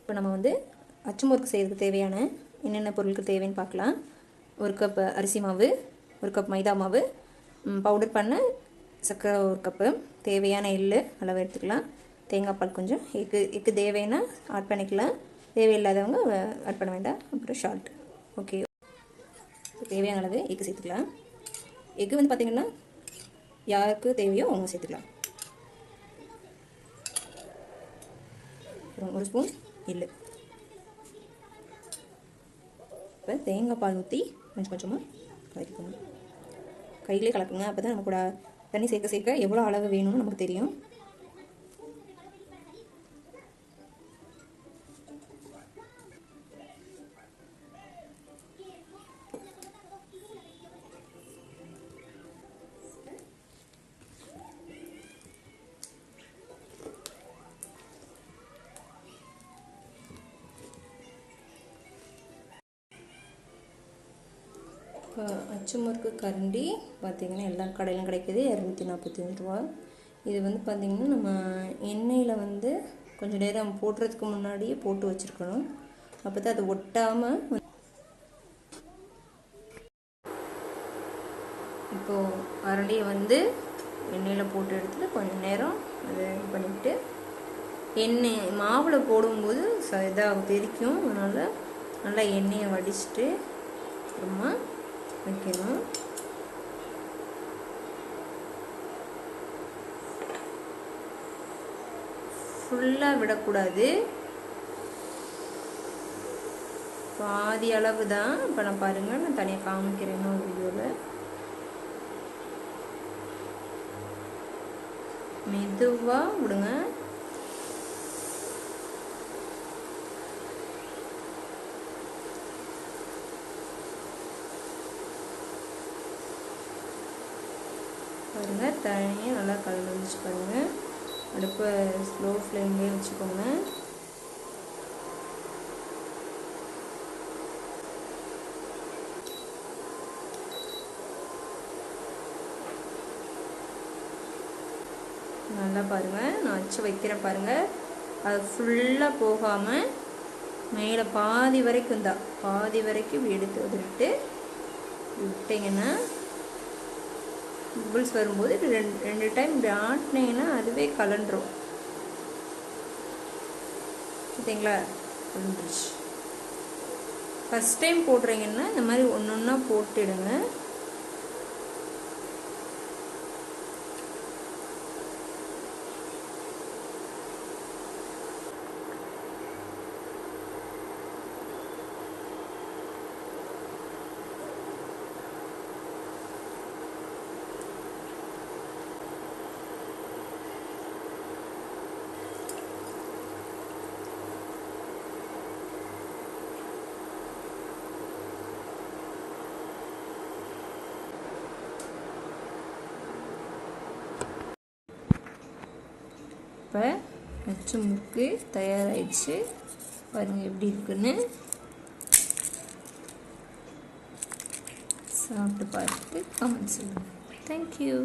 இப்போ நம்ம வந்து அச்சு முறுக்கு செய்கிறதுக்கு தேவையான என்னென்ன பொருட்கள் தேவைன்னு பார்க்கலாம். 1 கப் அரிசி மாவு, 1 கப் மைதா மாவு, பவுடர் பண்ண சர்க்கரை 1 கப்பு, தேவையான எள்ளு அளவு எடுத்துக்கலாம், தேங்காய் பால் கொஞ்சம், எக்கு தேவைன்னா ஆட் பண்ணிக்கலாம், தேவையில்லாதவங்க ஆட் பண்ண வேண்டாம். அப்புறம் சால்ட். ஓகே, தேவையான அளவு எக்கு சேர்த்துக்கலாம். எக்கு வந்து பார்த்திங்கன்னா யாருக்கு தேவையோ அவங்க சேர்த்துக்கலாம். அப்புறம் 1 ஸ்பூன் எள்ளு. இப்போ தேங்காய் பால் ஊற்றி கொஞ்சம் கொஞ்சமாக கலக்கிக்கணும். கையிலே கலக்குங்க, அப்போ தான் நம்ம கூட தண்ணி சேர்க்க சேர்க்க எவ்வளோ அளவு வேணும்னு நமக்கு தெரியும். அச்சு முறுக்கு கரண்டி பார்த்திங்கன்னா எல்லா கடையிலும் கிடைக்கிது, 245 ரூபா. இது வந்து பார்த்திங்கன்னா நம்ம எண்ணெயில் வந்து கொஞ்சம் நேரம் போடுறதுக்கு முன்னாடியே போட்டு வச்சுருக்கணும், அப்போ தான் அது ஒட்டாமல். இப்போது அரளியை வந்து எண்ணெயில் போட்டு எடுத்துகிட்டு கொஞ்சம் நேரம் அதை இது பண்ணிவிட்டு எண்ணெய் மாவில் போடும்போது இதாக தெரிக்கும், அதனால் நல்லா எண்ணெயை வடிச்சிட்டு அப்புறமா வைக்கணும். ஃபுல்லாக விடக்கூடாது, பாதி அளவு தான். இப்போ நான் பாருங்கள், நான் தனியாக காமிக்கிறேன்னு ஒரு வீடியோவில். மெதுவாக விடுங்க. பாருங்கள், தனியாக நல்லா கலந்து வந்துச்சு பாருங்கள். அடுப்பை ஸ்லோ ஃப்ளேம்லேயே வச்சுக்கோங்க. நல்லா பாருங்கள், நான் வச்சு வைக்கிறேன் பாருங்கள். அது ஃபுல்லாக போகாமல் மேலே பாதி வரைக்கும் தான், பாதி வரைக்கும் எடுத்து வந்துட்டு விட்டிங்கன்னா பபிள்ஸ் வரும்போது 2 டைம் இப்படி ஆட்டினீங்கன்னா அதுவே கலண்டுரும். பார்த்தீங்களா, கலண்டுருச்சு. ஃபஸ்ட் டைம் போடுறீங்கன்னா இந்த மாதிரி ஒன்று ஒன்றா போட்டுடுங்க. இப்போ அச்சு முறுக்கு தயாராகிடுச்சு பாருங்கள், எப்படி இருக்குன்னு சாப்பிட்டு பார்த்துட்டு கமெண்ட் சொல்லுங்கள். தேங்க்யூ.